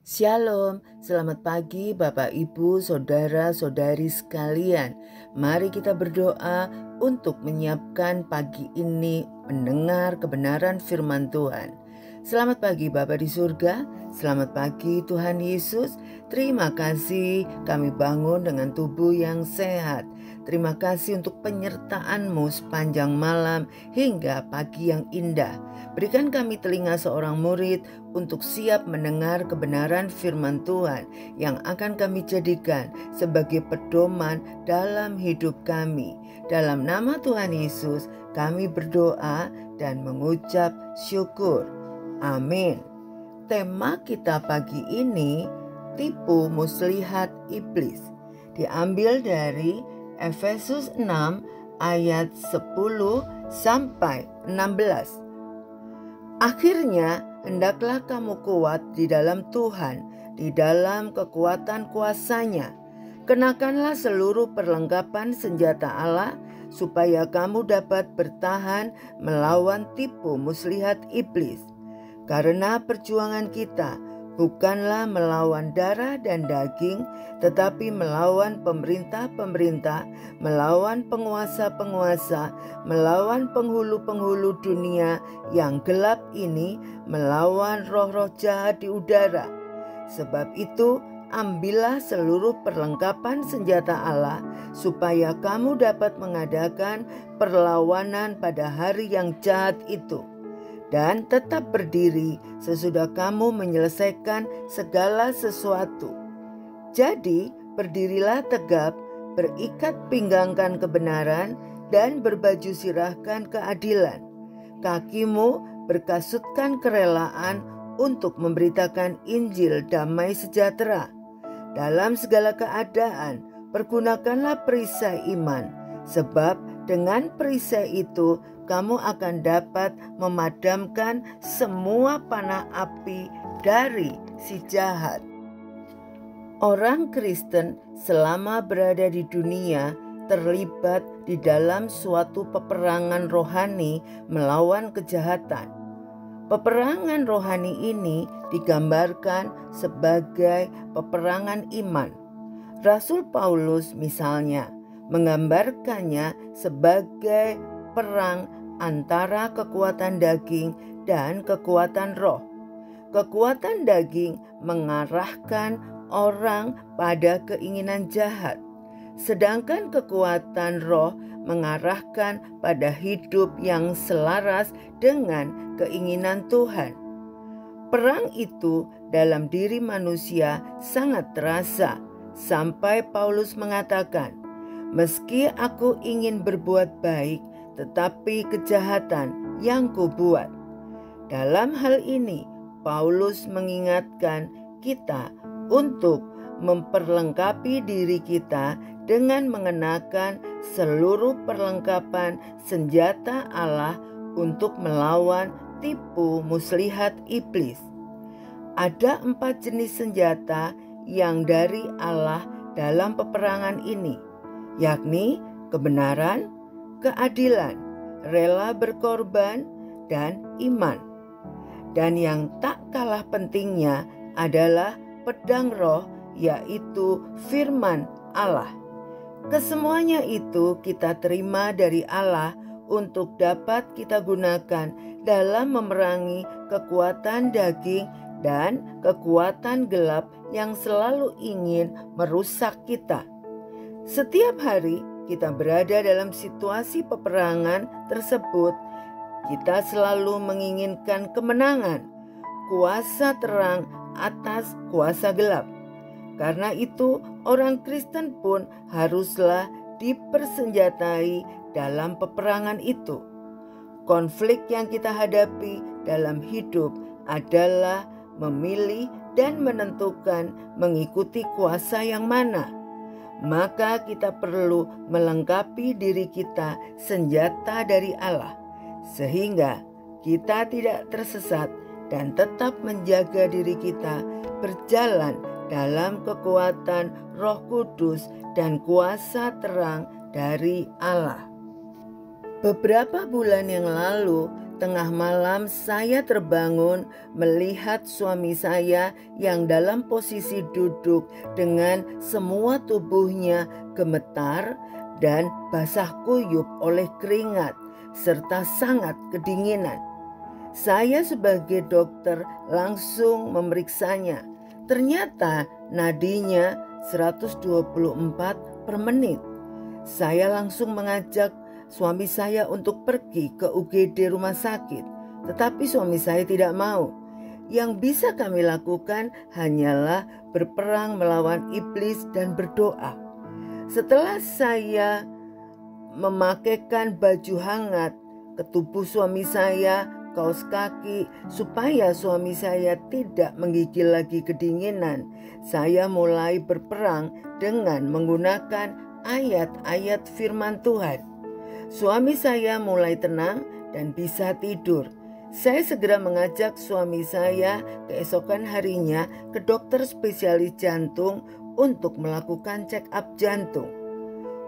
Shalom, selamat pagi Bapak Ibu, Saudara-saudari sekalian. Mari kita berdoa untuk menyiapkan pagi ini mendengar kebenaran firman Tuhan. Selamat pagi Bapa di surga, selamat pagi Tuhan Yesus. Terima kasih kami bangun dengan tubuh yang sehat. Terima kasih untuk penyertaan-Mu sepanjang malam hingga pagi yang indah. Berikan kami telinga seorang murid untuk siap mendengar kebenaran firman Tuhan yang akan kami jadikan sebagai pedoman dalam hidup kami. Dalam nama Tuhan Yesus kami berdoa dan mengucap syukur. Amin. Tema kita pagi ini, tipu muslihat iblis. Diambil dari Efesus 6 ayat 10 sampai 16. Akhirnya, hendaklah kamu kuat di dalam Tuhan, di dalam kekuatan kuasa-Nya. Kenakanlah seluruh perlengkapan senjata Allah, supaya kamu dapat bertahan melawan tipu muslihat iblis. Karena perjuangan kita bukanlah melawan darah dan daging, tetapi melawan pemerintah-pemerintah, melawan penguasa-penguasa, melawan penghulu-penghulu dunia yang gelap ini, melawan roh-roh jahat di udara. Sebab itu, ambillah seluruh perlengkapan senjata Allah, supaya kamu dapat mengadakan perlawanan pada hari yang jahat itu, dan tetap berdiri sesudah kamu menyelesaikan segala sesuatu. Jadi berdirilah tegap, berikat pinggangkan kebenaran, dan berbaju sirahkan keadilan. Kakimu berkasutkan kerelaan untuk memberitakan Injil damai sejahtera. Dalam segala keadaan, pergunakanlah perisai iman, sebab dengan perisai itu kamu akan dapat memadamkan semua panah api dari si jahat. Orang Kristen selama berada di dunia terlibat di dalam suatu peperangan rohani melawan kejahatan. Peperangan rohani ini digambarkan sebagai peperangan iman. Rasul Paulus misalnya menggambarkannya sebagai perang antara kekuatan daging dan kekuatan roh. Kekuatan daging mengarahkan orang pada keinginan jahat, sedangkan kekuatan roh mengarahkan pada hidup yang selaras dengan keinginan Tuhan. Perang itu dalam diri manusia sangat terasa, sampai Paulus mengatakan, "Meski aku ingin berbuat baik, tetapi kejahatan yang kubuat." Dalam hal ini, Paulus mengingatkan kita untuk memperlengkapi diri kita dengan mengenakan seluruh perlengkapan senjata Allah untuk melawan tipu muslihat iblis. Ada 4 jenis senjata yang dari Allah dalam peperangan ini, yakni kebenaran, keadilan, rela berkorban, dan iman. Dan yang tak kalah pentingnya adalah pedang roh, yaitu firman Allah. Kesemuanya itu kita terima dari Allah untuk dapat kita gunakan dalam memerangi kekuatan daging dan kekuatan gelap yang selalu ingin merusak kita. Setiap hari kita berada dalam situasi peperangan tersebut, kita selalu menginginkan kemenangan, kuasa terang atas kuasa gelap. Karena itu, orang Kristen pun haruslah dipersenjatai dalam peperangan itu. Konflik yang kita hadapi dalam hidup adalah memilih dan menentukan mengikuti kuasa yang mana. Maka kita perlu melengkapi diri kita senjata dari Allah, sehingga kita tidak tersesat dan tetap menjaga diri kita berjalan dalam kekuatan Roh Kudus dan kuasa terang dari Allah. Beberapa bulan yang lalu tengah malam saya terbangun melihat suami saya yang dalam posisi duduk dengan semua tubuhnya gemetar dan basah kuyup oleh keringat serta sangat kedinginan. Saya sebagai dokter langsung memeriksanya. Ternyata nadinya 124 per menit. Saya langsung mengajak suami saya untuk pergi ke UGD rumah sakit, tetapi suami saya tidak mau. Yang bisa kami lakukan hanyalah berperang melawan iblis dan berdoa. Setelah saya memakaikan baju hangat ke tubuh suami saya, kaos kaki, supaya suami saya tidak menggigil lagi kedinginan, saya mulai berperang dengan menggunakan ayat-ayat firman Tuhan. Suami saya mulai tenang dan bisa tidur. Saya segera mengajak suami saya keesokan harinya ke dokter spesialis jantung untuk melakukan check up jantung.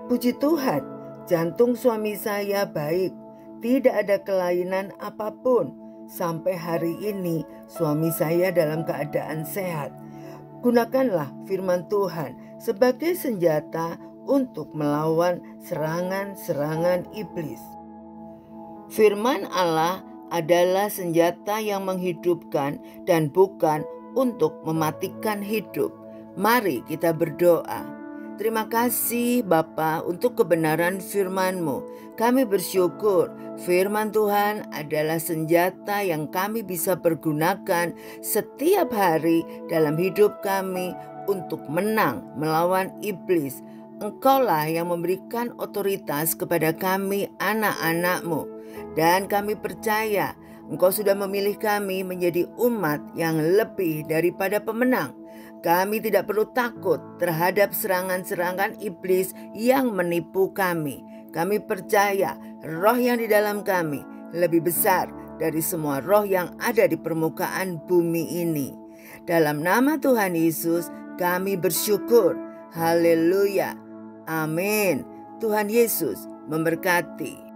Puji Tuhan, jantung suami saya baik, tidak ada kelainan apapun. Sampai hari ini suami saya dalam keadaan sehat. Gunakanlah firman Tuhan sebagai senjata untuk melawan serangan-serangan iblis. Firman Allah adalah senjata yang menghidupkan dan bukan untuk mematikan hidup. Mari kita berdoa. Terima kasih Bapa untuk kebenaran firman-Mu. Kami bersyukur firman Tuhan adalah senjata yang kami bisa pergunakan setiap hari dalam hidup kami untuk menang melawan iblis. Engkaulah yang memberikan otoritas kepada kami anak-anak-Mu. Dan kami percaya Engkau sudah memilih kami menjadi umat yang lebih daripada pemenang. Kami tidak perlu takut terhadap serangan-serangan iblis yang menipu kami. Kami percaya roh yang di dalam kami lebih besar dari semua roh yang ada di permukaan bumi ini. Dalam nama Tuhan Yesus kami bersyukur. Haleluya. Amin. Tuhan Yesus memberkati.